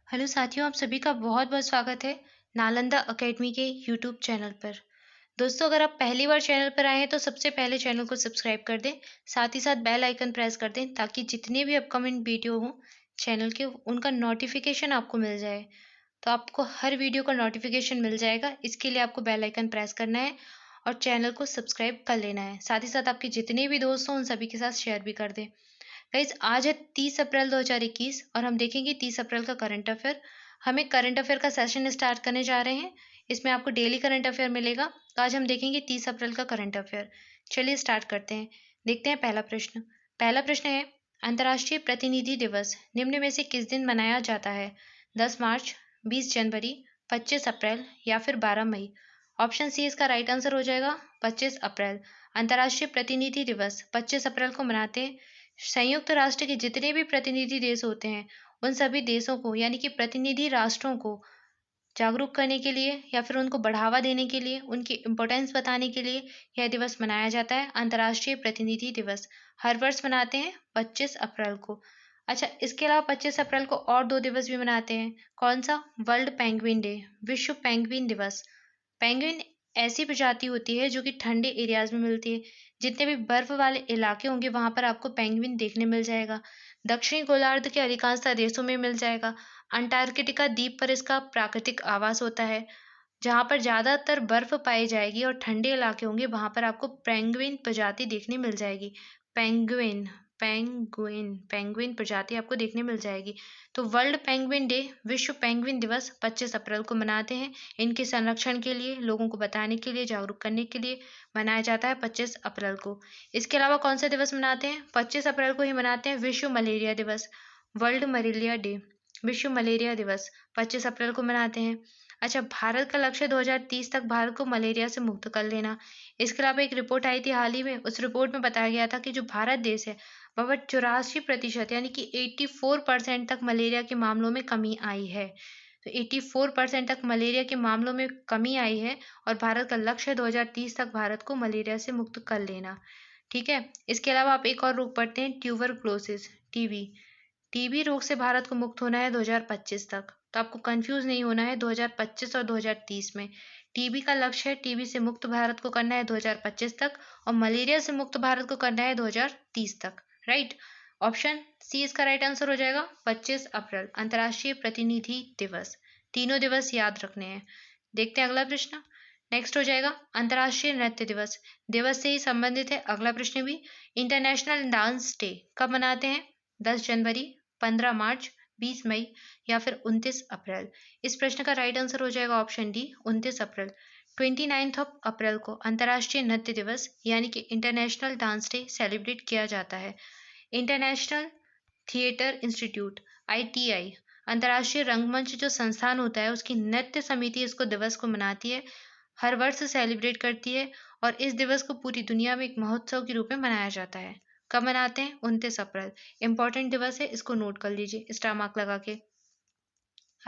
Hello साथियों, आप सभी का बहुत-बहुत स्वागत है नालंदा अकेडमी के यूट्यूब चैनल पर। दोस्तों, अगर आप पहली बार चैनल पर आए हैं तो सबसे पहले चैनल को सब्सक्राइब कर दें, साथ ही साथ बेल आइकन प्रेस कर दें ताकि जितने भी अपकमिंग वीडियो हों चैनल के उनका नोटिफिकेशन आपको मिल जाए। तो आपको हर वीडियो का नोटिफिकेशन मिल जाएगा, इसके लिए आपको बेल आइकन प्रेस करना है और चैनल को सब्सक्राइब कर लेना है। साथ ही साथ आपके जितने भी दोस्त हों उन सभी के साथ शेयर भी कर दें। गाइज, आज है 30 अप्रैल 2021 और हम देखेंगे 30 अप्रैल का करंट अफेयर। हमें करंट अफेयर का सेशन स्टार्ट करने जा रहे हैं। इसमें आपको डेली करंट अफेयर मिलेगा। तो आज हम देखेंगे 30 अप्रैल का करंट अफेयर। चलिए स्टार्ट करते हैं। देखते हैं पहला प्रश्न है, अंतर्राष्ट्रीय प्रतिनिधि दिवस निम्न में से किस दिन मनाया जाता है? 10 मार्च, 20 जनवरी, 25 अप्रैल या फिर 12 मई। ऑप्शन सी इसका राइट आंसर हो जाएगा, 25 अप्रैल। अंतर्राष्ट्रीय प्रतिनिधि दिवस 25 अप्रैल को मनाते हैं। संयुक्त राष्ट्र के जितने भी प्रतिनिधि देश होते हैं उन सभी देशों को यानी कि प्रतिनिधि राष्ट्रों को जागरूक करने के लिए या फिर उनको बढ़ावा देने के लिए, उनकी इम्पोर्टेंस बताने के लिए यह दिवस मनाया जाता है, अंतर्राष्ट्रीय प्रतिनिधि दिवस। हर वर्ष मनाते हैं 25 अप्रैल को। अच्छा, इसके अलावा 25 अप्रैल को और दो दिवस भी मनाते हैं। कौन सा? वर्ल्ड पेंगुइन डे, विश्व पेंगुइन दिवस। पेंगुइन ऐसी प्रजाति होती है जो कि ठंडे एरियाज में मिलती है। जितने भी बर्फ वाले इलाके होंगे वहां पर आपको पेंगुइन देखने मिल जाएगा। दक्षिणी गोलार्ध के अधिकांश देशों में मिल जाएगा। अंटार्कटिका द्वीप पर इसका प्राकृतिक आवास होता है। जहाँ पर ज़्यादातर बर्फ पाई जाएगी और ठंडे इलाके होंगे वहाँ पर आपको पेंगुइन प्रजाति देखने मिल जाएगी। पेंगुइन पेंगुइन पेंगुइन प्रजाति आपको देखने मिल जाएगी। तो वर्ल्ड पेंगुइन डे, विश्व पेंगुइन दिवस 25 अप्रैल को मनाते हैं। इनके संरक्षण के लिए, लोगों को बताने के लिए, जागरूक करने के लिए मनाया जाता है 25 अप्रैल को। इसके अलावा कौन सा दिवस मनाते हैं? 25 अप्रैल को ही मनाते हैं विश्व मलेरिया दिवस, वर्ल्ड मलेरिया डे। विश्व मलेरिया दिवस 25 अप्रैल को मनाते हैं। अच्छा, भारत का लक्ष्य 2030 तक भारत को मलेरिया से मुक्त कर लेना। इसके अलावा एक रिपोर्ट आई थी हाल ही में, उस रिपोर्ट में बताया गया था कि जो भारत देश है वह 84% यानी कि 84% तक मलेरिया के मामलों में कमी आई है। तो 84% तक मलेरिया के मामलों में कमी आई है और भारत का लक्ष्य है 2030 तक भारत को मलेरिया से मुक्त कर लेना। ठीक है। इसके अलावा आप एक और रोग पढ़ते हैं, ट्यूबरक्लोसिस, टीबी। टीबी रोग से भारत को मुक्त होना है 2025 तक। तो आपको कंफ्यूज नहीं होना है 2025 और 2030 में। टीबी का लक्ष्य है टीबी से मुक्त भारत को करना है 2025 तक और मलेरिया से मुक्त भारत को करना है 2030 तक। राइट। ऑप्शन सी इसका राइट आंसर हो जाएगा, 25 अप्रैल अंतर्राष्ट्रीय प्रतिनिधि दिवस। तीनों दिवस याद रखने हैं। देखते हैं अगला प्रश्न। नेक्स्ट हो जाएगा अंतर्राष्ट्रीय नृत्य दिवस। दिवस से ही संबंधित है अगला प्रश्न भी। इंटरनेशनल डांस डे कब मनाते हैं? 10 जनवरी, 15 मार्च, 20 मई या फिर 29 अप्रैल। इस प्रश्न का राइट आंसर हो जाएगा ऑप्शन डी, 29 अप्रैल। 29 अप्रैल को अंतर्राष्ट्रीय नृत्य दिवस यानी कि इंटरनेशनल डांस डे सेलिब्रेट किया जाता है। इंटरनेशनल थिएटर इंस्टीट्यूट, आईटीआई, अंतर्राष्ट्रीय रंगमंच जो संस्थान होता है उसकी नृत्य समिति इसको दिवस को मनाती है, हर वर्ष सेलिब्रेट करती है और इस दिवस को पूरी दुनिया में एक महोत्सव के रूप में मनाया जाता है। कब मनाते हैं? 29 अप्रैल। इंपॉर्टेंट दिवस है, इसको नोट कर लीजिए स्टार मार्क लगा के।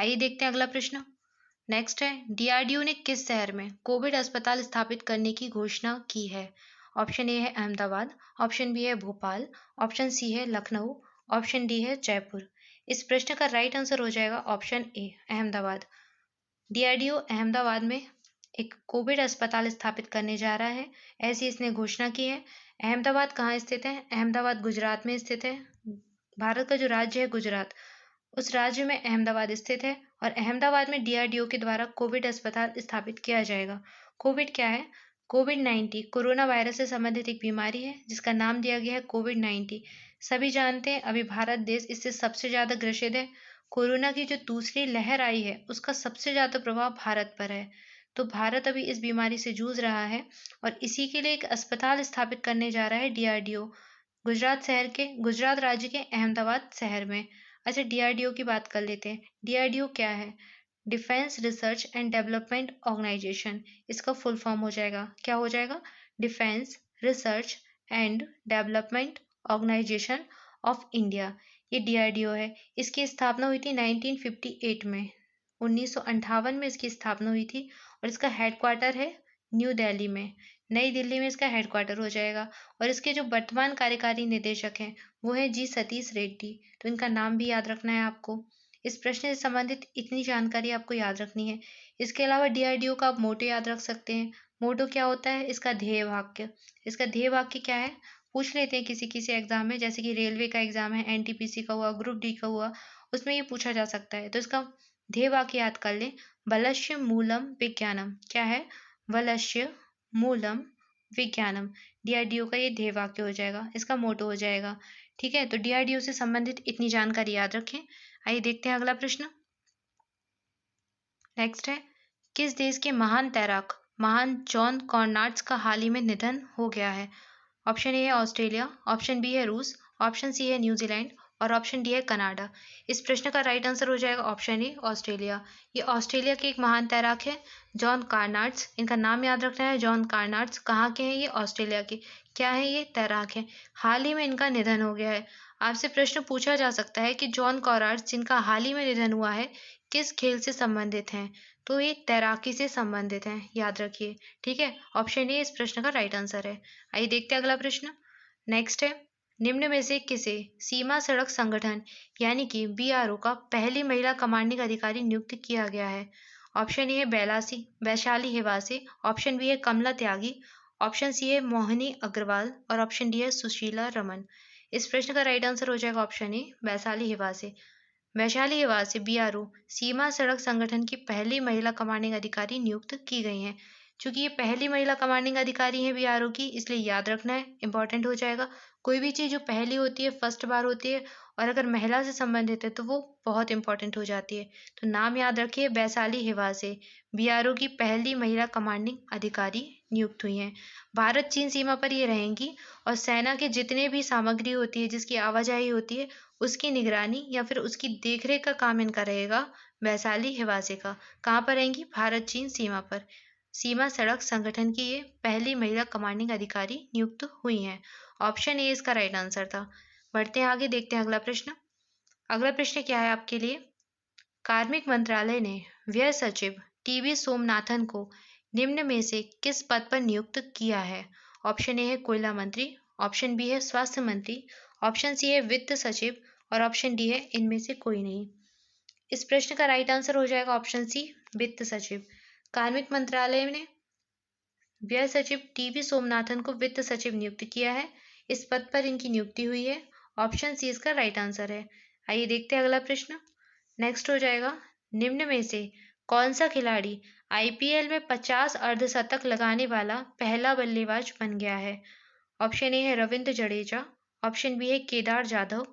आइए देखते हैं अगला प्रश्न। नेक्स्ट है, डीआरडीओ ने किस शहर में कोविड अस्पताल स्थापित करने की घोषणा की है? ऑप्शन ए है अहमदाबाद, ऑप्शन बी है भोपाल, ऑप्शन सी है लखनऊ, ऑप्शन डी है जयपुर। इस प्रश्न का राइट आंसर हो जाएगा ऑप्शन ए, अहमदाबाद। डीआरडीओ अहमदाबाद में एक कोविड अस्पताल स्थापित करने जा रहा है, ऐसी इसने घोषणा की है। अहमदाबाद कहाँ स्थित है? अहमदाबाद गुजरात में स्थित है। भारत का जो राज्य है गुजरात, उस राज्य में अहमदाबाद स्थित है और अहमदाबाद में डीआरडीओ के द्वारा कोविड अस्पताल स्थापित किया जाएगा। कोविड क्या है? कोविड-19 कोरोना वायरस से संबंधित एक बीमारी है जिसका नाम दिया गया है कोविड-19। सभी जानते हैं अभी भारत देश इससे सबसे ज़्यादा ग्रसित है। कोरोना की जो दूसरी लहर आई है उसका सबसे ज़्यादा प्रभाव भारत पर है। तो भारत अभी इस बीमारी से जूझ रहा है और इसी के लिए एक अस्पताल स्थापित करने जा रहा है डीआरडीओ, गुजरात राज्य के अहमदाबाद शहर में। अच्छा, डीआरडीओ की बात कर लेते हैं। डीआरडीओ क्या है? Defence research and development organisation, इसका फुल फॉर्म हो जाएगा। क्या हो जाएगा? Defence research and development organisation of India. ये डीआरडीओ है। इसकी स्थापना हुई थी 1958 में, 1958 में इसकी स्थापना हुई थी और इसका हेडक्वार्टर है न्यू दिल्ली में। नई दिल्ली में इसका हेडक्वार्टर हो जाएगा और इसके जो वर्तमान कार्यकारी निदेशक हैं वो है जी सतीश रेड्डी। तो इनका नाम भी याद रखना है आपको। इस प्रश्न से संबंधित इतनी जानकारी आपको याद रखनी है। इसके अलावा डीआरडीओ का आप मोटो याद रख सकते हैं। मोटो क्या होता है? इसका ध्येय वाक्य। इसका ध्येय वाक्य क्या है? पूछ लेते हैं किसी किसी एग्जाम में, जैसे कि रेलवे का एग्जाम है, एनटीपीसी का हुआ, ग्रुप डी का हुआ, उसमें ये पूछा जा सकता है। तो इसका ध्येय वाक्य याद कर लें, बलस्य मूलम विज्ञानम। क्या है? बलस्य मूलम विज्ञानम। डीआरडीओ का ये ध्येय वाक्य हो जाएगा, इसका मोटो हो जाएगा। ठीक है, तो डीआरडीओ से संबंधित इतनी जानकारी याद रखें। आइए देखते हैं अगला प्रश्न। नेक्स्ट है, किस देश के महान तैराक महान जॉन कॉर्नाट्स का हाल ही में निधन हो गया है? ऑप्शन ए है ऑस्ट्रेलिया, ऑप्शन बी है रूस, ऑप्शन सी है न्यूजीलैंड और ऑप्शन डी है कनाडा। इस प्रश्न का राइट आंसर हो जाएगा ऑप्शन ए ऑस्ट्रेलिया। ये ऑस्ट्रेलिया के एक महान तैराक है जॉन कार्नाट्स। इनका नाम याद रखना है, जॉन कार्नाट्स। कहाँ के हैं ये? ऑस्ट्रेलिया के। क्या है? ये तैराक है। हाल ही में इनका निधन हो गया है। आपसे प्रश्न पूछा जा सकता है कि जॉन कॉर्नाट्स जिनका हाल ही में निधन हुआ है किस खेल से संबंधित हैं? तो ये तैराकी से संबंधित हैं, याद रखिए। ठीक है, ऑप्शन ए इस प्रश्न का राइट आंसर है। आइए देखते हैं अगला प्रश्न। नेक्स्ट है, निम्न में से किसे सीमा सड़क संगठन यानी कि बीआरओ का पहली महिला कमांडिंग अधिकारी नियुक्त किया गया है? ऑप्शन ए है वैशाली हेवासे, ऑप्शन बी है कमला त्यागी, ऑप्शन सी है मोहिनी अग्रवाल और ऑप्शन डी है सुशीला रमन। इस प्रश्न का राइट आंसर हो जाएगा option A Vaishali Hewase. Vaishali Hewase BRO सीमा सड़क संगठन की पहली महिला कमांडिंग अधिकारी नियुक्त की गई हैं। चूंकि ये पहली महिला कमांडिंग अधिकारी हैं बीआरओ की, इसलिए याद रखना है, इंपॉर्टेंट हो जाएगा। कोई भी चीज़ जो पहली होती है, फर्स्ट बार होती है, और अगर महिला से संबंधित है तो वो बहुत इंपॉर्टेंट हो जाती है। तो नाम याद रखिए, वैशाली हेवासे बीआरओ की पहली महिला कमांडिंग अधिकारी नियुक्त हुई हैं। भारत चीन सीमा पर ये रहेंगी और सेना के जितने भी सामग्री होती है, जिसकी आवाजाही होती है, उसकी निगरानी या फिर उसकी देखरेख का काम इनका रहेगा, वैशाली हेवासे का। कहाँ पर रहेंगी? भारत चीन सीमा पर। सीमा सड़क संगठन की ये पहली महिला कमांडिंग अधिकारी नियुक्त हुई हैं। ऑप्शन ए इसका राइट आंसर था। बढ़ते हैं आगे, देखते हैं अगला प्रश्न। अगला प्रश्न क्या है आपके लिए? कार्मिक मंत्रालय ने व्यय सचिव टीवी सोमनाथन को निम्न में से किस पद पर नियुक्त किया है? ऑप्शन ए है कोयला मंत्री, ऑप्शन बी है स्वास्थ्य मंत्री, ऑप्शन सी है वित्त सचिव और ऑप्शन डी है इनमें से कोई नहीं। इस प्रश्न का राइट आंसर हो जाएगा ऑप्शन सी वित्त सचिव। कार्मिक मंत्रालय ने व्यय सचिव टीवी सोमनाथन को वित्त सचिव नियुक्त किया है। इस पद पर इनकी नियुक्ति हुई है। ऑप्शन सी इसका राइट आंसर है। आइए देखते हैं अगला प्रश्न। नेक्स्ट हो जाएगा, निम्न में से कौन सा खिलाड़ी आईपीएल में 50 अर्धशतक लगाने वाला पहला बल्लेबाज बन गया है? ऑप्शन ए है रविंद्र जडेजा, ऑप्शन बी है केदार जाधव,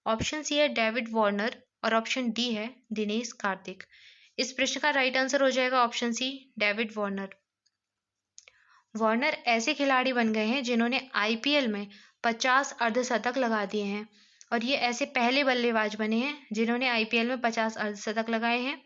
ऑप्शन सी है डेविड वार्नर और ऑप्शन डी है दिनेश कार्तिक। इस प्रश्न का राइट आंसर हो जाएगा option C David Warner. Warner ऐसे खिलाड़ी बन गए हैं जिन्होंने आईपीएल में 50 अर्धशतक लगा दिए हैं और ये ऐसे पहले बल्लेबाज बने हैं जिन्होंने आईपीएल में 50 अर्धशतक लगाए हैं।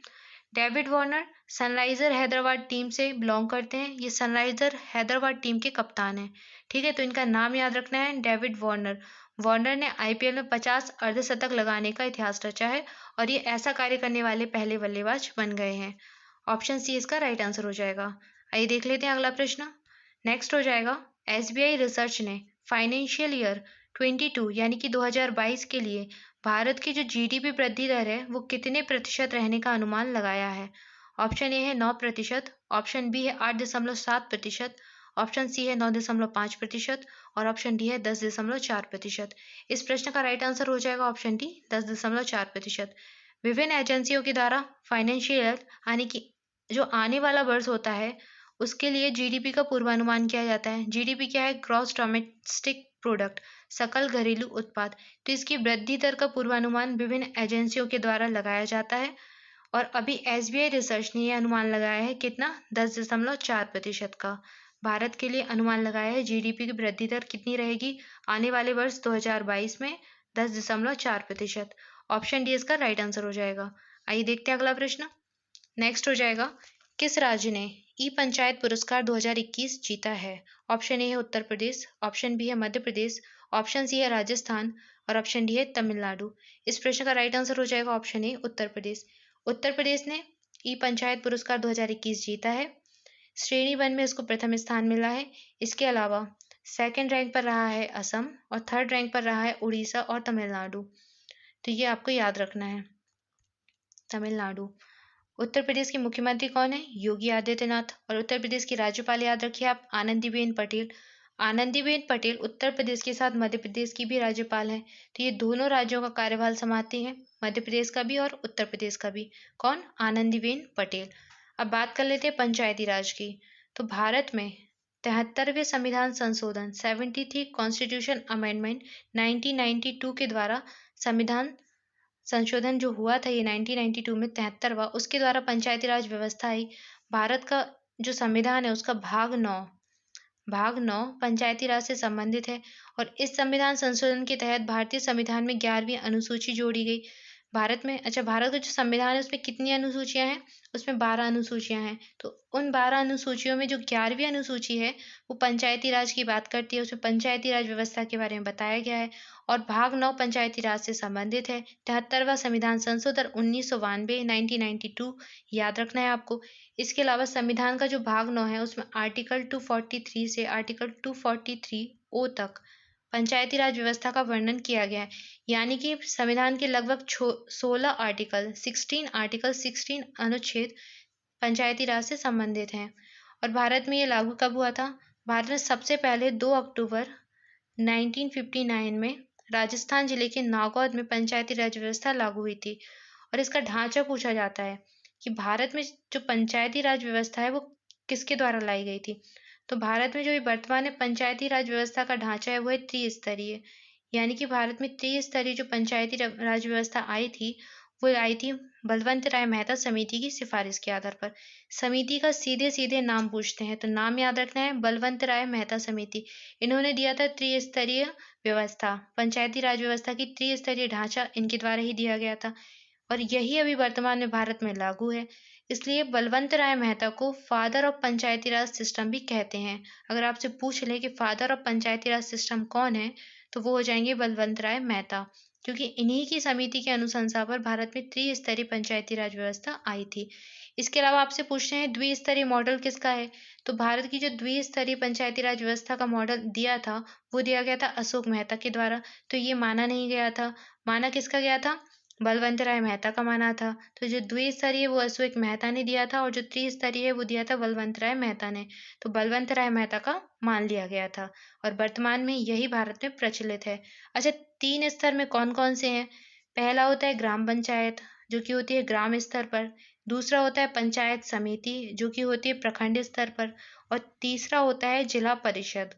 David Warner Sunriser Hyderabad team से बिलोंग करते हैं। ये सनराइजर हैदराबाद टीम के कप्तान हैं। ठीक है, तो इनका नाम याद रखना है, डेविड वार्नर। वार्नर ने आईपीएल में 50 अर्धशतक लगाने का इतिहास रचा है और ये ऐसा कार्य करने वाले पहले बल्लेबाज बन गए हैं। ऑप्शन सी इसका राइट आंसर हो जाएगा। आइए देख लेते हैं अगला प्रश्न। नेक्स्ट हो जाएगा, एसबीआई रिसर्च ने फाइनेंशियल ईयर 22 यानी कि 2022 के लिए भारत की जो जीडीपी वृद्धि दर है वो कितने प्रतिशत रहने का अनुमान लगाया है? ऑप्शन ए है 9%, ऑप्शन बी है 8.7%, ऑप्शन सी है 9.5% और ऑप्शन डी है 10.4%। इस प्रश्न का राइट आंसर हो जाएगा ऑप्शन डी 10.4%। विभिन्न एजेंसियों के द्वारा फाइनेंशियल यानी कि जो आने वाला वर्ष होता है उसके लिए जीडीपी का पूर्वानुमान किया जाता है। जीडीपी क्या है? ग्रॉस डोमेस्टिक प्रोडक्ट, सकल घरेलू उत्पाद। तो इसकी वृद्धि दर का पूर्वानुमान विभिन्न एजेंसियों के द्वारा लगाया जाता है और अभी एसबीआई रिसर्च ने यह अनुमान लगाया है कितना? 10.4% का। भारत के लिए अनुमान लगाया है जीडीपी की वृद्धि दर कितनी रहेगी आने वाले वर्ष 2022 में? 10.4%। ऑप्शन डी इसका राइट आंसर हो जाएगा। आइए देखते हैं अगला प्रश्न। नेक्स्ट हो जाएगा, किस राज्य ने ई पंचायत पुरस्कार 2021 जीता है? ऑप्शन ए है उत्तर प्रदेश, ऑप्शन बी है मध्य प्रदेश, ऑप्शन सी है राजस्थान और ऑप्शन डी है तमिलनाडु। इस प्रश्न का राइट आंसर हो जाएगा ऑप्शन ए उत्तर प्रदेश। उत्तर प्रदेश ने ई पंचायत पुरस्कार 2021 जीता है। श्रेणी 1 में इसको प्रथम स्थान मिला है। इसके अलावा सेकंड रैंक पर रहा है असम और थर्ड रैंक पर रहा है उड़ीसा और तमिलनाडु। तो ये आपको याद रखना है। तमिलनाडु। उत्तर प्रदेश के मुख्यमंत्री कौन है? योगी आदित्यनाथ। और उत्तर प्रदेश की राज्यपाल याद रखिए आप, आनंदीबेन पटेल। आनंदीबेन पटेल उत्तर प्रदेश के साथ मध्य प्रदेश की भी राज्यपाल हैं। तो ये दोनों राज्यों का कार्यभार संभालती हैं, मध्य प्रदेश का भी और उत्तर प्रदेश का भी। कौन? आनंदीबेन पटेल। अब बात कर लेते हैं पंचायती राज की। तो भारत में 73वें संविधान संशोधन 73 कॉन्स्टिट्यूशन अमेंडमेंट 1992 के द्वारा संविधान संशोधन जो हुआ था, ये 1992 में 73वां, उसके द्वारा पंचायती राज व्यवस्था आई। भारत का जो संविधान है उसका भाग 9 पंचायती राज से संबंधित है। और इस संविधान संशोधन के तहत भारतीय संविधान में 11वीं अनुसूची जोड़ी गई। भारत का जो संविधान है उसमें कितनी अनुसूचियां हैं? उसमें 12 अनुसूचियां हैं। तो उन 12 अनुसूचियों में जो 11वीं अनुसूची है वो पंचायती राज की बात करती है, उसमें पंचायती राज व्यवस्था के बारे में बताया गया है। और भाग 9 पंचायती राज से संबंधित है। 73वां संविधान संशोधन 1992 1992 याद रखना है आपको। इसके अलावा संविधान का जो भाग 9 है उसमें आर्टिकल 243 से आर्टिकल 243 ओ तक पंचायती राज व्यवस्था का वर्णन किया गया है। यानी कि संविधान के लगभग 16 अनुच्छेद पंचायती राज से संबंधित हैं। और भारत में ये लागू कब हुआ था? भारत में सबसे पहले 2 अक्टूबर 1959 में राजस्थान जिले के नागौद में पंचायती राज व्यवस्था लागू हुई थी। और इसका ढांचा पूछा जाता है कि भारत में जो पंचायती राज व्यवस्था है वो किसके द्वारा लाई गई थी? तो भारत में जो ये वर्तमान में पंचायती राज व्यवस्था का ढांचा है वो है त्रिस्तरीय। यानी कि भारत में त्रिस्तरीय जो पंचायती राज व्यवस्था आई थी वो आई थी बलवंत राय मेहता समिति की सिफारिश के आधार पर। समिति का सीधे सीधे नाम पूछते हैं तो नाम याद रखना है, बलवंत राय मेहता समिति। इन्होंने दिया था त्रिस्तरीय व्यवस्था, पंचायती राज व्यवस्था की त्रिस्तरीय ढांचा इनके द्वारा ही दिया गया था। और यही अभी वर्तमान में भारत में लागू है। इसलिए बलवंत राय मेहता को father of Panchayati Raj system भी कहते हैं। अगर आपसे पूछ ले कि father of Panchayati Raj system कौन है तो वो हो जाएंगे बलवंत राय मेहता, क्योंकि इन्हीं की समिति के अनुशंसा पर भारत में त्रिस्तरीय पंचायती राज व्यवस्था आई थी। इसके अलावा आपसे पूछते हैं द्विस्तरीय मॉडल किसका है? तो भारत की जो द्विस्तरीय पंचायती राज व्यवस्था का मॉडल दिया था वो दिया गया था अशोक मेहता के द्वारा। तो ये माना नहीं गया था। माना किसका गया था? बलवंत राय मेहता का माना था। तो जो द्विस्तरीय वो अशोक मेहता ने दिया था और जो त्रिस्तरीय है वो दिया था बलवंत राय मेहता ने। तो बलवंत राय मेहता का मान लिया गया था और वर्तमान में यही भारत में प्रचलित है। अच्छा, 3 स्तर में कौन कौन से हैं? पहला होता है ग्राम पंचायत जो कि होती है ग्राम स्तर पर। दूसरा होता है पंचायत समिति जो कि होती है प्रखंड स्तर पर। और तीसरा होता है जिला परिषद।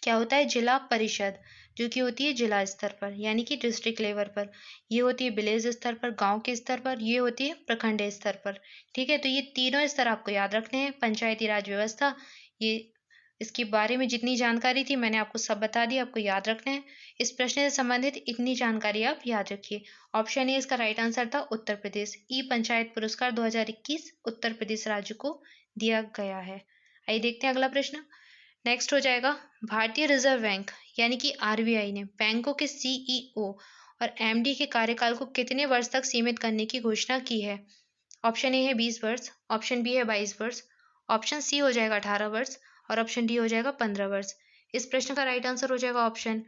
क्या होता है? जिला परिषद, जो कि होती है जिला स्तर पर यानी कि डिस्ट्रिक्ट लेवल पर। ये होती है विलेज स्तर पर, गांव के स्तर पर। ये होती है प्रखंड स्तर पर। ठीक है, तो ये तीनों स्तर आपको याद रखने हैं। पंचायती राज व्यवस्था, ये इसके बारे में जितनी जानकारी थी मैंने आपको सब बता दी, आपको याद रखना है। इस प्रश्न से संबंधित इतनी जानकारी आप याद रखिए। ऑप्शन ए इसका राइट आंसर था उत्तर प्रदेश। ई पंचायत पुरस्कार 2021 उत्तर प्रदेश राज्य को दिया गया है। आइए देखते हैं अगला प्रश्न। नेक्स्ट हो जाएगा, भारतीय रिजर्व बैंक यानी कि आरबीआई ने बैंकों के सीईओ और एमडी के कार्यकाल को कितने वर्ष तक सीमित करने की घोषणा की है? ऑप्शन ए है 20 वर्ष, ऑप्शन बी है 22 वर्ष, ऑप्शन सी हो जाएगा 18 वर्ष और ऑप्शन डी हो जाएगा 15 वर्ष। इस प्रश्न का राइट आंसर हो जाएगा ऑप्शन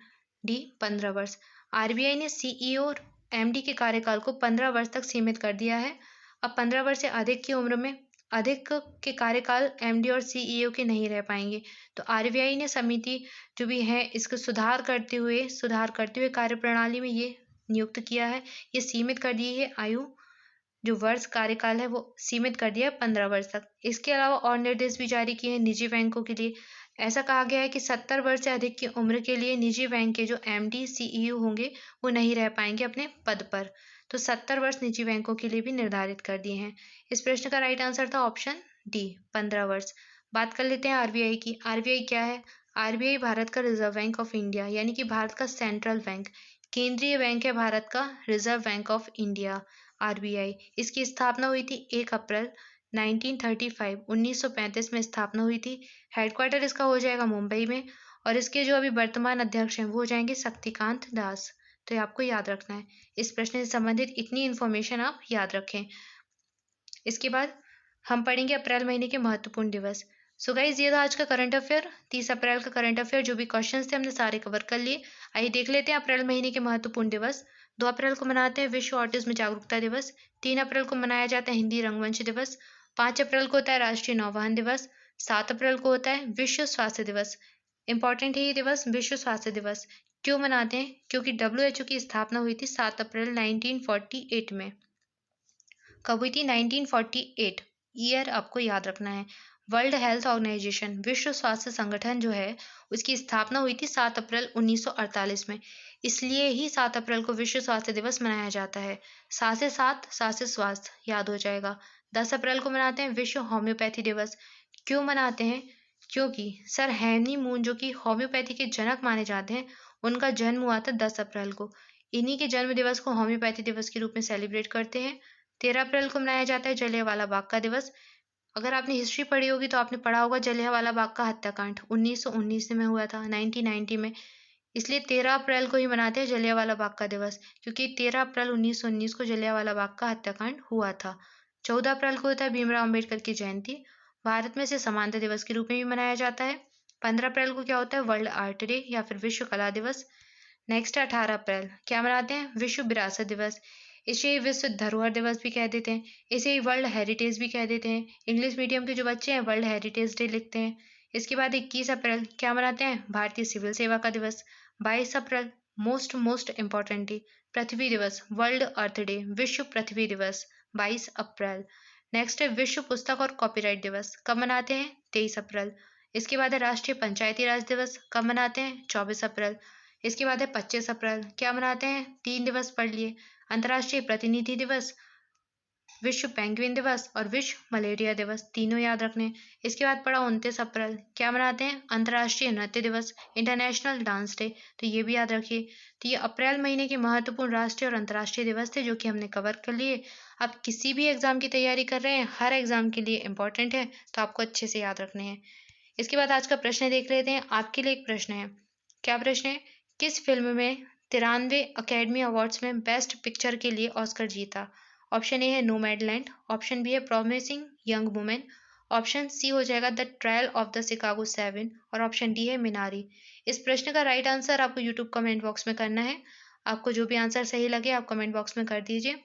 डी 15 वर्ष। आरबीआई ने सीईओ और एमडी के कार्यकाल को 15 वर्ष तक सीमित कर दिया है। अब 15 वर्ष से अधिक की उम्र में अधिक के कार्यकाल एमडी और सीईओ के नहीं रह पाएंगे। तो आरबीआई ने समिति जो भी है इसको सुधार करते हुए कार्यप्रणाली में ये नियुक्त किया है। ये सीमित कर दी है आयु, जो वर्ष कार्यकाल है वो सीमित कर दिया है 15 वर्ष तक। इसके अलावा और निर्देश भी जारी किए हैं निजी बैंकों के लिए। ऐसा कहा गया है कि 70 वर्ष से अधिक की उम्र के लिए निजी बैंक के जो एमडी सीईओ होंगे वो नहीं रह पाएंगे अपने पद पर। तो 70 वर्ष निजी बैंकों के लिए भी निर्धारित कर दिए हैं। इस प्रश्न का राइट आंसर था ऑप्शन डी 15 वर्ष। बात कर लेते हैं आरबीआई की। आरबीआई क्या है? आरबीआई भारत का रिजर्व बैंक ऑफ इंडिया यानी कि भारत का सेंट्रल बैंक, केंद्रीय बैंक है भारत का, reserve bank of India RBI. इसकी स्थापना हुई थी 1 अप्रैल 1935 में स्थापना हुई थी। हेडक्वार्टर इसका हो जाएगा मुंबई में और इसके जो अभी वर्तमान अध्यक्ष हैं वो हो जाएंगे शक्तिकांत दास। तो ये आपको याद रखना है। इस प्रश्न से संबंधित इतनी इन्फॉर्मेशन आप याद रखें। इसके बाद हम पढ़ेंगे अप्रैल महीने के महत्वपूर्ण दिवस। सो गाइस, ये था आज का करंट अफेयर, 30 अप्रैल का करंट अफेयर। जो भी क्वेश्चंस थे हमने सारे कवर कर लिए। आइए देख लेते हैं अप्रैल महीने के महत्वपूर्ण दिवस। 2 अप्रैल को मनाते हैं विश्व ऑटिज्म जागरूकता दिवस। 3 अप्रैल को मनाया जाता है हिंदी रंगमंच दिवस। 5 अप्रैल को होता है राष्ट्रीय नौवहन दिवस। 7 अप्रैल को होता है विश्व स्वास्थ्य दिवस। इंपॉर्टेंट है ये दिवस, विश्व स्वास्थ्य दिवस। क्यों मनाते हैं? क्योंकि WHO की स्थापना हुई थी 7 अप्रैल 1948 में। कब हुई थी? 1948। ईयर आपको याद रखना है। वर्ल्ड हेल्थ ऑर्गेनाइजेशन, विश्व स्वास्थ्य संगठन जो है, उसकी स्थापना हुई थी 7 अप्रैल 1948 में। इसलिए ही 7 अप्रैल को विश्व स्वास्थ्य दिवस मनाया जाता है। साथ से स्वास्थ्य याद हो जाएगा। 10 अप्रैल को मनाते हैं विश्व होम्योपैथी दिवस। क्यों मनाते हैं? क्योंकि सर हेनरी मून जो कि होम्योपैथी के जनक माने जाते हैं, उनका जन्म हुआ था 10 अप्रैल को। इन्हीं के जन्म दिवस को होम्योपैथी दिवस के रूप में सेलिब्रेट करते हैं। 13 अप्रैल को मनाया जाता है जलियांवाला बाग का दिवस। अगर आपने हिस्ट्री पढ़ी होगी तो आपने पढ़ा होगा जलियांवाला बाग का हत्याकांड 1919 में हुआ था, 1990 में। इसलिए 13 अप्रैल को ही मनाते हैं जलियांवाला बाग का दिवस, क्योंकि 13 अप्रैल 1919 को जलियांवाला बाग का हत्याकांड हुआ था। 14 अप्रैल को होता है भीमराव अम्बेडकर की जयंती। भारत में इसे समानता दिवस के रूप में भी मनाया जाता है। 15 अप्रैल को क्या होता है? वर्ल्ड आर्ट डे या फिर विश्व कला दिवस। नेक्स्ट 18 अप्रैल क्या मनाते हैं? विश्व विरासत दिवस। इसे विश्व धरोहर दिवस भी कह देते हैं। इसे वर्ल्ड हेरिटेज भी कह देते हैं। इंग्लिश मीडियम के जो बच्चे हैं वर्ल्ड हेरिटेज डे लिखते हैं। इसके बाद 21 अप्रैल क्या मनाते हैं? भारतीय सिविल सेवा का दिवस। 22 अप्रैल मोस्ट इम्पॉर्टेंटली पृथ्वी दिवस, वर्ल्ड अर्थ डे, विश्व पृथ्वी दिवस 22 अप्रैल। नेक्स्ट है विश्व पुस्तक और कॉपीराइट दिवस। कब मनाते हैं? 23 अप्रैल। इसके बाद है राष्ट्रीय पंचायती राज दिवस। कब मनाते हैं? 24 अप्रैल। इसके बाद है 25 अप्रैल। क्या मनाते हैं? 3 दिवस पढ़ लिए। अंतर्राष्ट्रीय प्रतिनिधि दिवस, विश्व पेंगुइन दिवस और विश्व मलेरिया दिवस, तीनों याद रखने। इसके बाद पड़ा 29 अप्रैल। क्या मनाते हैं? अंतर्राष्ट्रीय नृत्य दिवस, इंटरनेशनल डांस डे, तो ये भी याद रखिए। तो ये अप्रैल महीने के महत्वपूर्ण राष्ट्रीय और अंतर्राष्ट्रीय दिवस थे जो कि हमने कवर कर लिए। आप किसी भी एग्जाम की तैयारी कर रहे हैं, हर एग्जाम के लिए इंपॉर्टेंट है, तो आपको अच्छे से याद रखने हैं। इसके बाद आज का प्रश्न देख लेते हैं। आपके लिए एक प्रश्न है। क्या प्रश्न है? किस फिल्म में 93 अकेडमी अवार्ड्स में बेस्ट पिक्चर के लिए ऑस्कर जीता? ऑप्शन ए है नोमैडलैंड, ऑप्शन बी है Promising Young Women, option C हो जाएगा The Trial of the Chicago 7 और ऑप्शन डी है मिनारी। इस प्रश्न का राइट आंसर आपको यूट्यूब कमेंट बॉक्स में करना है। आपको जो भी आंसर सही लगे आप कमेंट बॉक्स में कर दीजिए।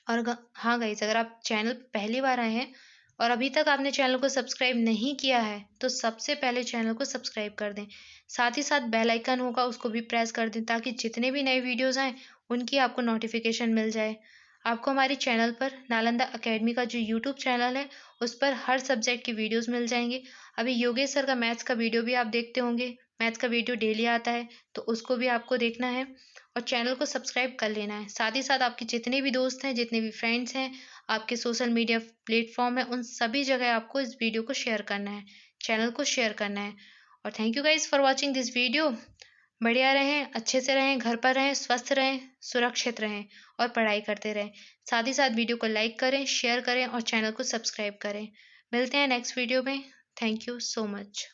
और हाँ गाइस, अगर आप चैनल पहली बार आए हैं और अभी तक आपने चैनल को सब्सक्राइब नहीं किया है तो सबसे पहले चैनल को सब्सक्राइब कर दें। साथ ही साथ बेल आइकन होगा उसको भी प्रेस कर दें ताकि जितने भी नए वीडियोस आएँ उनकी आपको नोटिफिकेशन मिल जाए। आपको हमारे चैनल पर नालंदा अकेडमी का जो यूट्यूब चैनल है उस पर हर सब्जेक्ट की वीडियोस मिल जाएंगे। अभी योगेश सर का मैथ्स का वीडियो भी आप देखते होंगे। मैथ्स का वीडियो डेली आता है तो उसको भी आपको देखना है और चैनल को सब्सक्राइब कर लेना है। साथ ही साथ आपके जितने भी दोस्त हैं, जितने भी फ्रेंड्स हैं, आपके सोशल मीडिया प्लेटफॉर्म है, उन सभी जगह आपको इस वीडियो को शेयर करना है, चैनल को शेयर करना है। और thank you guys for watching this video. बढ़िया रहें, अच्छे से रहें, घर पर रहें, स्वस्थ रहें, सुरक्षित रहें और पढ़ाई करते रहें। साथ ही साथ वीडियो को लाइक करें, शेयर करें और चैनल को सब्सक्राइब करें। मिलते हैं नेक्स्ट वीडियो में। Thank you so much.